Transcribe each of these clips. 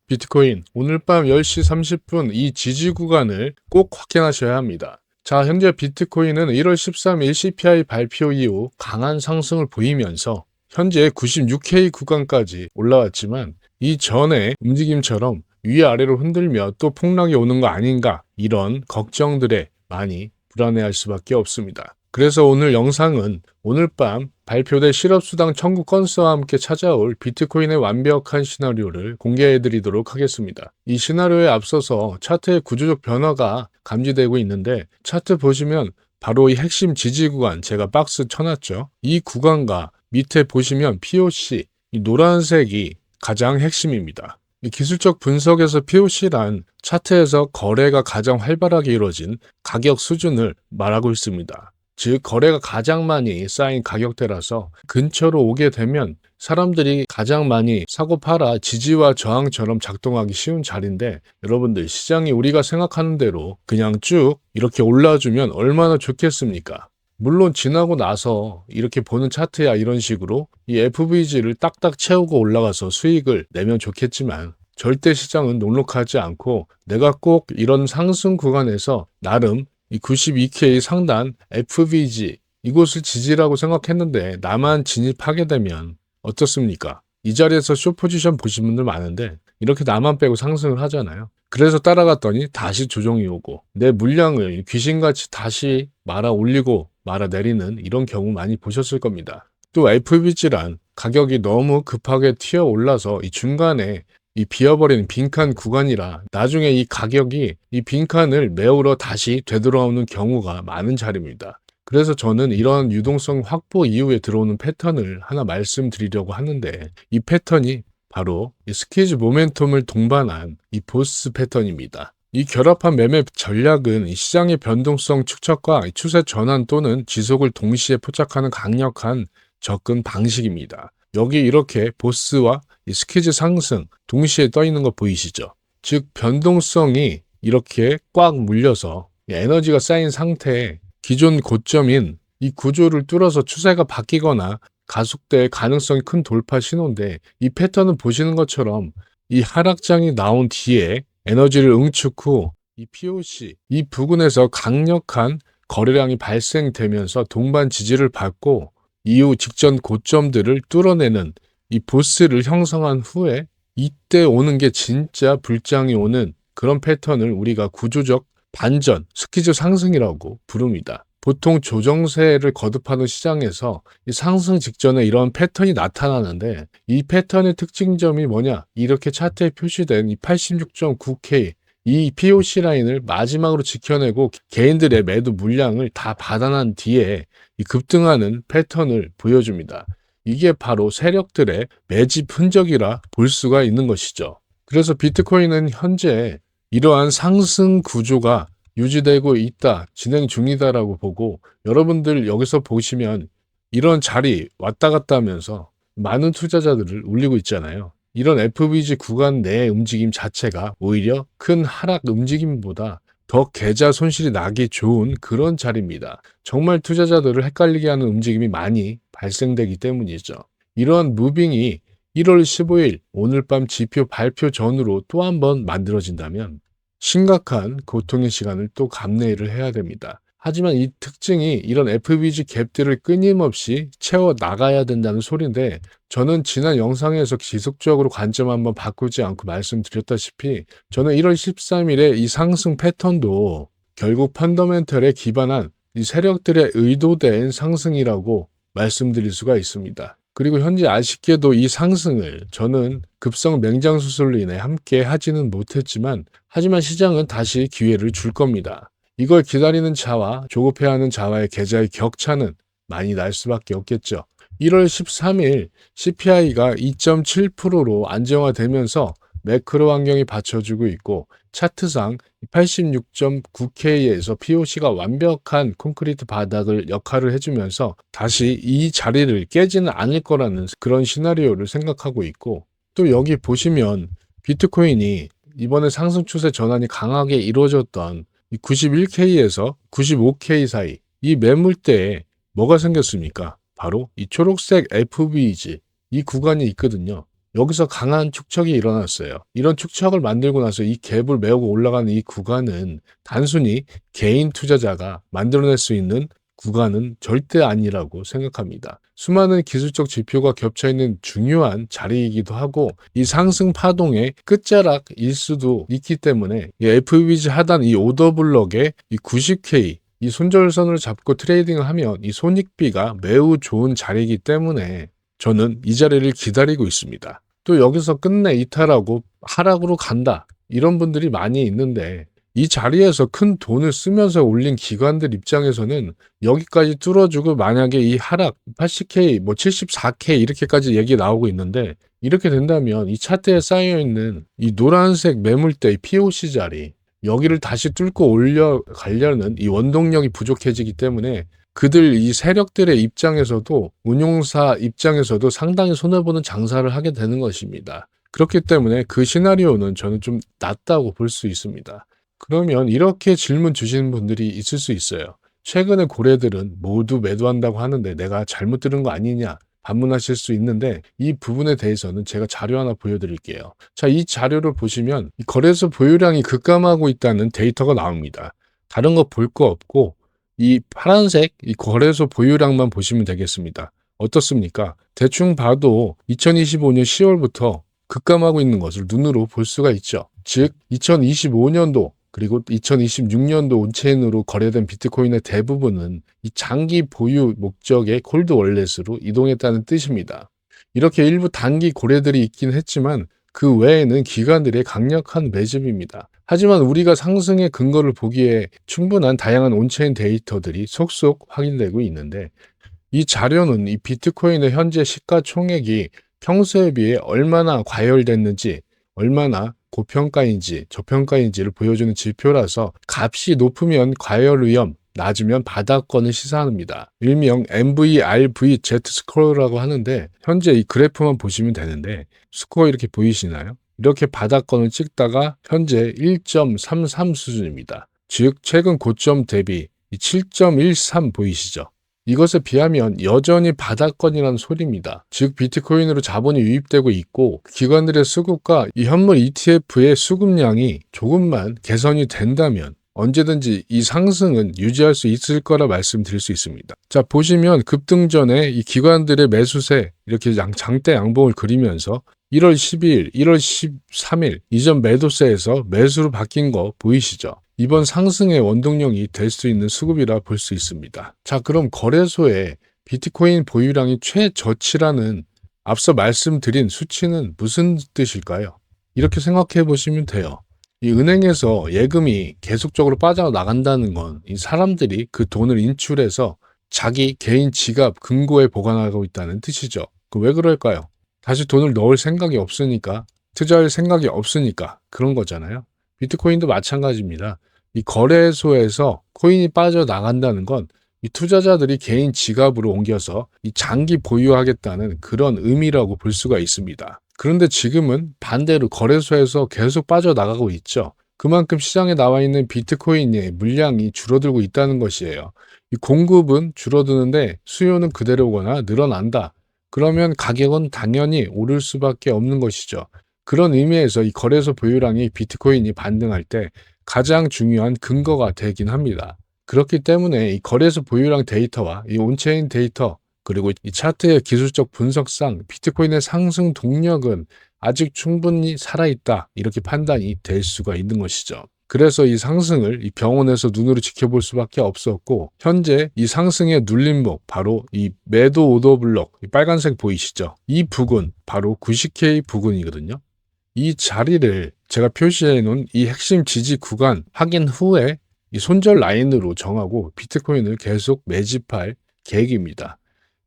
비트코인 오늘 밤 10시 30분 이 지지 구간을 꼭 확인하셔야 합니다. 자, 현재 비트코인은 1월 13일 CPI 발표 이후 강한 상승을 보이면서 현재 96K 구간까지 올라왔지만 이전의 움직임처럼 위아래로 흔들며 또 폭락이 오는 거 아닌가, 이런 걱정들에 많이 불안해할 수밖에 없습니다. 그래서 오늘 영상은 오늘 밤 발표될 실업수당 청구 건수와 함께 찾아올 비트코인의 완벽한 시나리오를 공개해 드리도록 하겠습니다. 이 시나리오에 앞서서 차트의 구조적 변화가 감지되고 있는데, 차트 보시면 바로 이 핵심 지지 구간, 제가 박스 쳐놨죠. 이 구간과 밑에 보시면 POC, 이 노란색이 가장 핵심입니다. 이 기술적 분석에서 POC란 차트에서 거래가 가장 활발하게 이루어진 가격 수준을 말하고 있습니다. 즉, 거래가 가장 많이 쌓인 가격대라서 근처로 오게 되면 사람들이 가장 많이 사고 팔아 지지와 저항처럼 작동하기 쉬운 자리인데, 여러분들, 시장이 우리가 생각하는 대로 그냥 쭉 이렇게 올라주면 얼마나 좋겠습니까? 물론 지나고 나서 이렇게 보는 차트야 이런 식으로 이 FVG를 딱딱 채우고 올라가서 수익을 내면 좋겠지만, 절대 시장은 녹록하지 않고 내가 꼭 이런 상승 구간에서 나름 이 92K 상단 FVG 이곳을 지지라고 생각했는데 나만 진입하게 되면 어떻습니까? 이 자리에서 숏 포지션 보신 분들 많은데 이렇게 나만 빼고 상승을 하잖아요. 그래서 따라갔더니 다시 조정이 오고 내 물량을 귀신같이 다시 말아 올리고 말아 내리는 이런 경우 많이 보셨을 겁니다. 또 FVG란 가격이 너무 급하게 튀어 올라서 이 중간에 이 비어버리는 빈칸 구간이라 나중에 이 가격이 이 빈칸을 메우러 다시 되돌아오는 경우가 많은 자리입니다. 그래서 저는 이런 유동성 확보 이후에 들어오는 패턴을 하나 말씀드리려고 하는데, 이 패턴이 바로 이 스퀴즈 모멘텀을 동반한 이 보스 패턴입니다. 이 결합한 매매 전략은 이 시장의 변동성 축적과 추세 전환 또는 지속을 동시에 포착하는 강력한 접근 방식입니다. 여기 이렇게 보스와 이 스퀴즈 상승 동시에 떠 있는 거 보이시죠? 즉, 변동성이 이렇게 꽉 물려서 에너지가 쌓인 상태에 기존 고점인 이 구조를 뚫어서 추세가 바뀌거나 가속될 가능성이 큰 돌파 신호인데, 이 패턴은 보시는 것처럼 이 하락장이 나온 뒤에 에너지를 응축 후 이 POC 이 부근에서 강력한 거래량이 발생되면서 동반 지지를 받고 이후 직전 고점들을 뚫어내는 이 보스를 형성한 후에 이때 오는 게 진짜 불장이 오는 그런 패턴을 우리가 구조적 반전, 스퀴즈 상승이라고 부릅니다. 보통 조정세를 거듭하는 시장에서 이 상승 직전에 이런 패턴이 나타나는데, 이 패턴의 특징점이 뭐냐? 이렇게 차트에 표시된 이 86.9K 이 POC 라인을 마지막으로 지켜내고 개인들의 매도 물량을 다 받아난 뒤에 이 급등하는 패턴을 보여줍니다. 이게 바로 세력들의 매집 흔적이라 볼 수가 있는 것이죠. 그래서 비트코인은 현재 이러한 상승 구조가 유지되고 있다, 진행 중이다라고 보고, 여러분들 여기서 보시면 이런 자리 왔다 갔다 하면서 많은 투자자들을 울리고 있잖아요. 이런 FVG 구간 내의 움직임 자체가 오히려 큰 하락 움직임보다 더 계좌 손실이 나기 좋은 그런 자리입니다. 정말 투자자들을 헷갈리게 하는 움직임이 많이 발생되기 때문이죠. 이러한 무빙이 1월 15일 오늘 밤 지표 발표 전후로 또 한 번 만들어진다면 심각한 고통의 시간을 또 감내를 해야 됩니다. 하지만 이 특징이 이런 FVG 갭들을 끊임없이 채워 나가야 된다는 소리인데, 저는 지난 영상에서 지속적으로 관점 한번 바꾸지 않고 말씀드렸다시피 저는 1월 13일에 이 상승 패턴도 결국 펀더멘털에 기반한 이 세력들의 의도된 상승이라고 말씀드릴 수가 있습니다. 그리고 현재 아쉽게도 이 상승을 저는 급성 맹장 수술로 인해 함께 하지는 못했지만, 하지만 시장은 다시 기회를 줄 겁니다. 이걸 기다리는 자와 조급해하는 자와의 계좌의 격차는 많이 날 수밖에 없겠죠. 1월 13일 CPI가 2.7%로 안정화되면서 매크로 환경이 받쳐주고 있고, 차트상 86.9K에서 POC가 완벽한 콘크리트 바닥을 역할을 해주면서 다시 이 자리를 깨지는 않을 거라는 그런 시나리오를 생각하고 있고, 또 여기 보시면 비트코인이 이번에 상승 추세 전환이 강하게 이루어졌던 91K에서 95K 사이 이 매물대에 뭐가 생겼습니까? 바로 이 초록색 FVG 이 구간이 있거든요. 여기서 강한 축척이 일어났어요. 이런 축척을 만들고 나서 이 갭을 메우고 올라가는 이 구간은 단순히 개인 투자자가 만들어낼 수 있는 구간은 절대 아니라고 생각합니다. 수많은 기술적 지표가 겹쳐 있는 중요한 자리이기도 하고 이 상승 파동의 끝자락일 수도 있기 때문에 이 FVG 하단 이 오더블럭의 이 90K 이 손절선을 잡고 트레이딩을 하면 이 손익비가 매우 좋은 자리이기 때문에 저는 이 자리를 기다리고 있습니다. 또 여기서 끝내 이탈하고 하락으로 간다. 이런 분들이 많이 있는데 이 자리에서 큰 돈을 쓰면서 올린 기관들 입장에서는 여기까지 뚫어주고 만약에 이 하락 80K, 74K 이렇게까지 얘기 나오고 있는데 이렇게 된다면 이 차트에 쌓여있는 이 노란색 매물대 이 POC 자리 여기를 다시 뚫고 올려가려는 이 원동력이 부족해지기 때문에 그들 이 세력들의 입장에서도 운용사 입장에서도 상당히 손해보는 장사를 하게 되는 것입니다. 그렇기 때문에 그 시나리오는 저는 좀 낮다고 볼 수 있습니다. 그러면 이렇게 질문 주시는 분들이 있을 수 있어요. 최근에 고래들은 모두 매도한다고 하는데 내가 잘못 들은 거 아니냐 반문하실 수 있는데 이 부분에 대해서는 제가 자료 하나 보여드릴게요. 자, 이 자료를 보시면 이 거래소 보유량이 급감하고 있다는 데이터가 나옵니다. 다른 거 볼 거 없고 이 파란색 이 거래소 보유량만 보시면 되겠습니다. 어떻습니까? 대충 봐도 2025년 10월부터 급감하고 있는 것을 눈으로 볼 수가 있죠. 즉 2025년도 그리고 2026년도 온체인으로 거래된 비트코인의 대부분은 이 장기 보유 목적의 콜드 월렛으로 이동했다는 뜻입니다. 이렇게 일부 단기 고래들이 있긴 했지만 그 외에는 기관들의 강력한 매집입니다. 하지만 우리가 상승의 근거를 보기에 충분한 다양한 온체인 데이터들이 속속 확인되고 있는데 이 자료는 이 비트코인의 현재 시가총액이 평소에 비해 얼마나 과열됐는지 얼마나 고평가인지 저평가인지를 보여주는 지표라서 값이 높으면 과열 위험, 낮으면 바닥권을 시사합니다. 일명 MVRVZ 스코어라고 하는데 현재 이 그래프만 보시면 되는데 스코어 이렇게 보이시나요? 이렇게 바닥권을 찍다가 현재 1.33 수준입니다. 즉 최근 고점 대비 7.13 보이시죠? 이것에 비하면 여전히 바닥권이라는 소리입니다. 즉 비트코인으로 자본이 유입되고 있고 기관들의 수급과 이 현물 ETF의 수급량이 조금만 개선이 된다면 언제든지 이 상승은 유지할 수 있을 거라 말씀드릴 수 있습니다. 자, 보시면 급등 전에 이 기관들의 매수세 이렇게 장대 양봉을 그리면서 1월 12일, 1월 13일 이전 매도세에서 매수로 바뀐 거 보이시죠? 이번 상승의 원동력이 될 수 있는 수급이라 볼 수 있습니다. 자, 그럼 거래소에 비트코인 보유량이 최저치라는 앞서 말씀드린 수치는 무슨 뜻일까요? 이렇게 생각해 보시면 돼요. 이 은행에서 예금이 계속적으로 빠져나간다는 건 이 사람들이 그 돈을 인출해서 자기 개인 지갑 금고에 보관하고 있다는 뜻이죠. 왜 그럴까요? 다시 돈을 넣을 생각이 없으니까, 투자할 생각이 없으니까 그런 거잖아요. 비트코인도 마찬가지입니다. 이 거래소에서 코인이 빠져나간다는 건 이 투자자들이 개인 지갑으로 옮겨서 이 장기 보유하겠다는 그런 의미라고 볼 수가 있습니다. 그런데 지금은 반대로 거래소에서 계속 빠져나가고 있죠. 그만큼 시장에 나와 있는 비트코인의 물량이 줄어들고 있다는 것이에요. 이 공급은 줄어드는데 수요는 그대로거나 늘어난다. 그러면 가격은 당연히 오를 수밖에 없는 것이죠. 그런 의미에서 이 거래소 보유량이 비트코인이 반등할 때 가장 중요한 근거가 되긴 합니다. 그렇기 때문에 이 거래소 보유량 데이터와 이 온체인 데이터 그리고 이 차트의 기술적 분석상 비트코인의 상승 동력은 아직 충분히 살아있다 이렇게 판단이 될 수가 있는 것이죠. 그래서 이 상승을 이 병원에서 눈으로 지켜볼 수밖에 없었고 현재 이 상승의 눌림목 바로 이 매도 오더블럭 이 빨간색 보이시죠? 이 부근 바로 90K 부근이거든요. 이 자리를 제가 표시해 놓은 이 핵심 지지 구간 확인 후에 이 손절 라인으로 정하고 비트코인을 계속 매집할 계획입니다.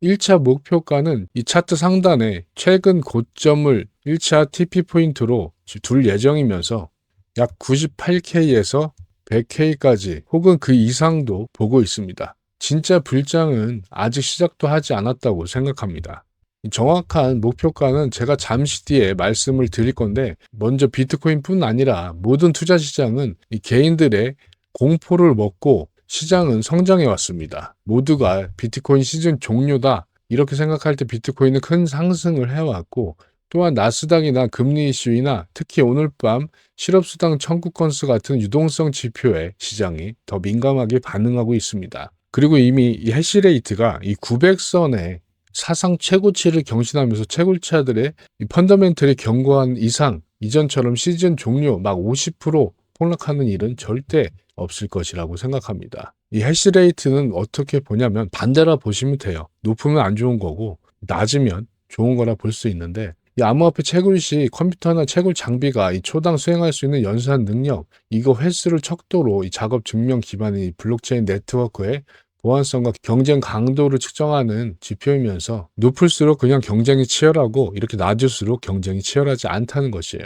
1차 목표가는 이 차트 상단에 최근 고점을 1차 TP 포인트로 둘 예정이면서 약 98K에서 100K까지 혹은 그 이상도 보고 있습니다. 진짜 불장은 아직 시작도 하지 않았다고 생각합니다. 정확한 목표가는 제가 잠시 뒤에 말씀을 드릴 건데 먼저 비트코인뿐 아니라 모든 투자 시장은 이 개인들의 공포를 먹고 시장은 성장해 왔습니다. 모두가 비트코인 시즌 종료다 이렇게 생각할 때 비트코인은 큰 상승을 해왔고 또한 나스닥이나 금리 이슈이나 특히 오늘 밤 실업수당 청구 건수 같은 유동성 지표에 시장이 더 민감하게 반응하고 있습니다. 그리고 이미 이 해시레이트가 이 900선의 사상 최고치를 경신하면서 채굴차들의 이 펀더멘털이 견고한 이상 이전처럼 시즌 종료 막 50% 폭락하는 일은 절대 없을 것이라고 생각합니다. 이 해시레이트는 어떻게 보냐면 반대라 보시면 돼요. 높으면 안 좋은 거고 낮으면 좋은 거라 볼 수 있는데 이 암호화폐 채굴 시 컴퓨터나 채굴 장비가 이 초당 수행할 수 있는 연산 능력, 이거 횟수를 척도로 이 작업 증명 기반의 이 블록체인 네트워크의 보안성과 경쟁 강도를 측정하는 지표이면서 높을수록 그냥 경쟁이 치열하고 이렇게 낮을수록 경쟁이 치열하지 않다는 것이에요.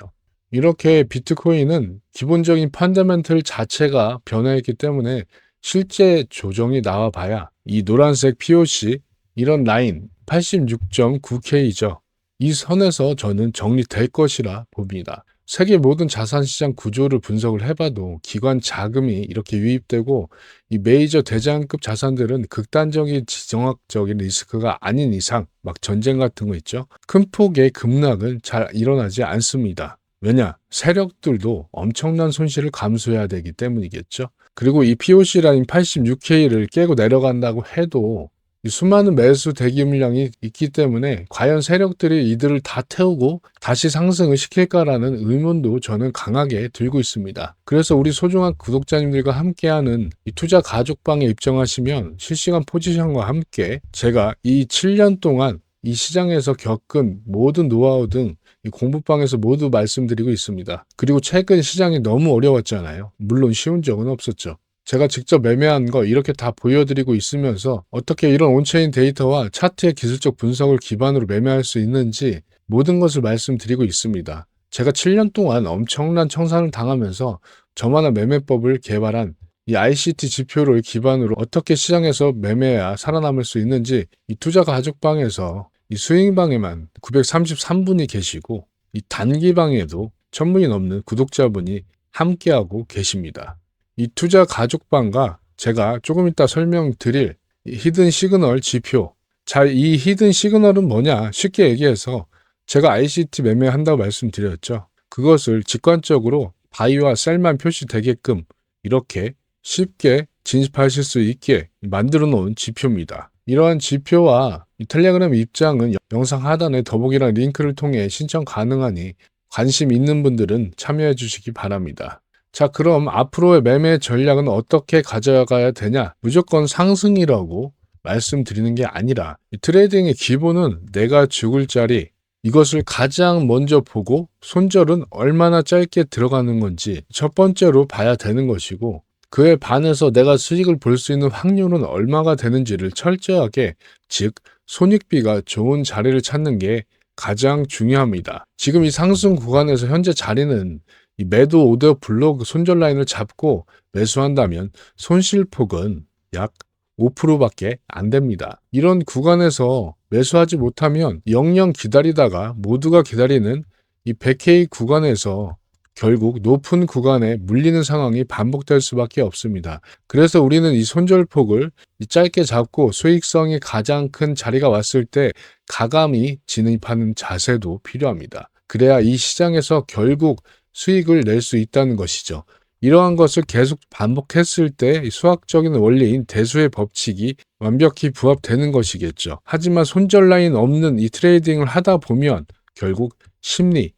이렇게 비트코인은 기본적인 펀더멘털 자체가 변화했기 때문에 실제 조정이 나와 봐야 이 노란색 POC 이런 라인 86.9K죠. 이 선에서 저는 정리될 것이라 봅니다. 세계 모든 자산시장 구조를 분석을 해봐도 기관 자금이 이렇게 유입되고 이 메이저 대장급 자산들은 극단적인 지정학적인 리스크가 아닌 이상 막 전쟁 같은 거 있죠. 큰 폭의 급락은 잘 일어나지 않습니다. 왜냐? 세력들도 엄청난 손실을 감수해야 되기 때문이겠죠. 그리고 이 POC 라인 86K를 깨고 내려간다고 해도 이 수많은 매수 대기 물량이 있기 때문에 과연 세력들이 이들을 다 태우고 다시 상승을 시킬까라는 의문도 저는 강하게 들고 있습니다. 그래서 우리 소중한 구독자님들과 함께하는 이 투자 가족방에 입장하시면 실시간 포지션과 함께 제가 이 7년 동안 이 시장에서 겪은 모든 노하우 등 이 공부방에서 모두 말씀드리고 있습니다. 그리고 최근 시장이 너무 어려웠잖아요. 물론 쉬운 적은 없었죠. 제가 직접 매매한 거 이렇게 다 보여드리고 있으면서 어떻게 이런 온체인 데이터와 차트의 기술적 분석을 기반으로 매매할 수 있는지 모든 것을 말씀드리고 있습니다. 제가 7년 동안 엄청난 청산을 당하면서 저만의 매매법을 개발한 이 ICT 지표를 기반으로 어떻게 시장에서 매매해야 살아남을 수 있는지 이 투자 가족방에서 이 스윙방에만 933분이 계시고 이 단기방에도 1000분이 넘는 구독자분이 함께하고 계십니다. 이 투자 가족방과 제가 조금 이따 설명드릴 이 히든 시그널 지표. 자, 이 히든 시그널은 뭐냐? 쉽게 얘기해서 제가 ICT 매매한다고 말씀드렸죠. 그것을 직관적으로 바이와 셀만 표시되게끔 이렇게 쉽게 진입하실 수 있게 만들어 놓은 지표입니다. 이러한 지표와 이 텔레그램 입장은 영상 하단에 더보기란 링크를 통해 신청 가능하니 관심 있는 분들은 참여해 주시기 바랍니다. 자, 그럼 앞으로의 매매 전략은 어떻게 가져가야 되냐? 무조건 상승이라고 말씀드리는 게 아니라 이 트레이딩의 기본은 내가 죽을 자리, 이것을 가장 먼저 보고 손절은 얼마나 짧게 들어가는 건지 첫 번째로 봐야 되는 것이고 그에 반해서 내가 수익을 볼 수 있는 확률은 얼마가 되는지를 철저하게, 즉 손익비가 좋은 자리를 찾는 게 가장 중요합니다. 지금 이 상승 구간에서 현재 자리는 이 매도 오더 블록 손절 라인을 잡고 매수한다면 손실폭은 약 5%밖에 안 됩니다. 이런 구간에서 매수하지 못하면 영영 기다리다가 모두가 기다리는 이 100K 구간에서 결국 높은 구간에 물리는 상황이 반복될 수밖에 없습니다. 그래서 우리는 이 손절폭을 짧게 잡고 수익성이 가장 큰 자리가 왔을 때 가감히 진입하는 자세도 필요합니다. 그래야 이 시장에서 결국 수익을 낼 수 있다는 것이죠. 이러한 것을 계속 반복했을 때 수학적인 원리인 대수의 법칙이 완벽히 부합되는 것이겠죠. 하지만 손절 라인 없는 이 트레이딩을 하다 보면 결국 심리가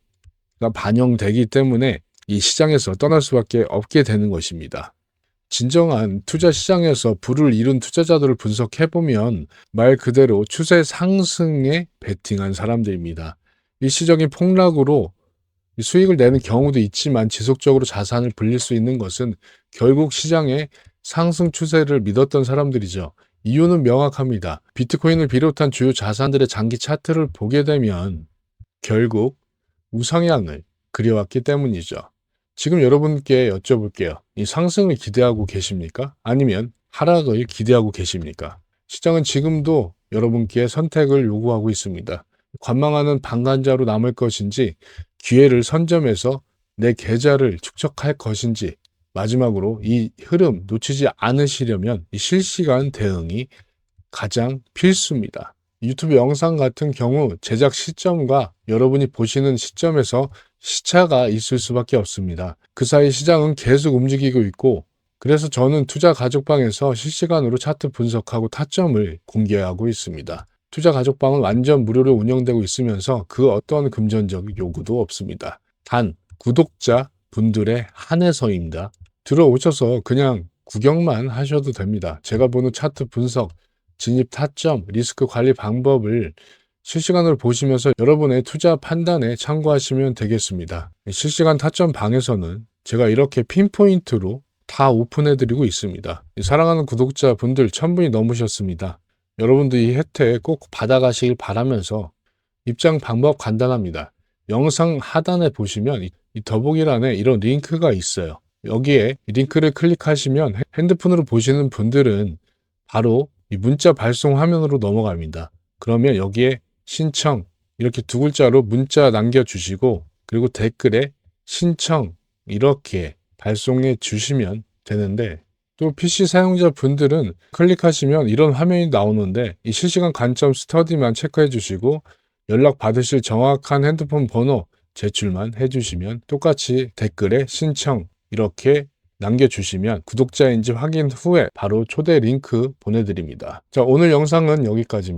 반영되기 때문에 이 시장에서 떠날 수밖에 없게 되는 것입니다. 진정한 투자 시장에서 부를 이룬 투자자들을 분석해보면 말 그대로 추세 상승에 베팅한 사람들입니다. 일시적인 폭락으로 수익을 내는 경우도 있지만 지속적으로 자산을 불릴 수 있는 것은 결국 시장의 상승 추세를 믿었던 사람들이죠. 이유는 명확합니다. 비트코인을 비롯한 주요 자산들의 장기 차트를 보게 되면 결국 우상향을 그려왔기 때문이죠. 지금 여러분께 여쭤볼게요. 이 상승을 기대하고 계십니까? 아니면 하락을 기대하고 계십니까? 시장은 지금도 여러분께 선택을 요구하고 있습니다. 관망하는 방관자로 남을 것인지 기회를 선점해서 내 계좌를 축적할 것인지 마지막으로 이 흐름 놓치지 않으시려면 이 실시간 대응이 가장 필수입니다. 유튜브 영상 같은 경우 제작 시점과 여러분이 보시는 시점에서 시차가 있을 수밖에 없습니다. 그 사이 시장은 계속 움직이고 있고, 그래서 저는 투자 가족방에서 실시간으로 차트 분석하고 타점을 공개하고 있습니다. 투자 가족방은 완전 무료로 운영되고 있으면서 그 어떤 금전적 요구도 없습니다. 단 구독자 분들의 한해서입니다. 들어오셔서 그냥 구경만 하셔도 됩니다. 제가 보는 차트 분석, 진입 타점, 리스크 관리 방법을 실시간으로 보시면서 여러분의 투자 판단에 참고하시면 되겠습니다. 실시간 타점 방에서는 제가 이렇게 핀포인트로 다 오픈해드리고 있습니다. 사랑하는 구독자분들 1000분이 넘으셨습니다. 여러분들 이 혜택 꼭 받아가시길 바라면서 입장 방법 간단합니다. 영상 하단에 보시면 이 더보기란에 이런 링크가 있어요. 여기에 링크를 클릭하시면 핸드폰으로 보시는 분들은 바로 이 문자 발송 화면으로 넘어갑니다. 그러면 여기에 신청 이렇게 두 글자로 문자 남겨주시고, 그리고 댓글에 신청 이렇게 발송해 주시면 되는데, 또 PC 사용자 분들은 클릭하시면 이런 화면이 나오는데 이 실시간 관점 스터디만 체크해 주시고 연락 받으실 정확한 핸드폰 번호 제출만 해주시면 똑같이 댓글에 신청 이렇게 남겨주시면 구독자인지 확인 후에 바로 초대 링크 보내드립니다. 자, 오늘 영상은 여기까지입니다.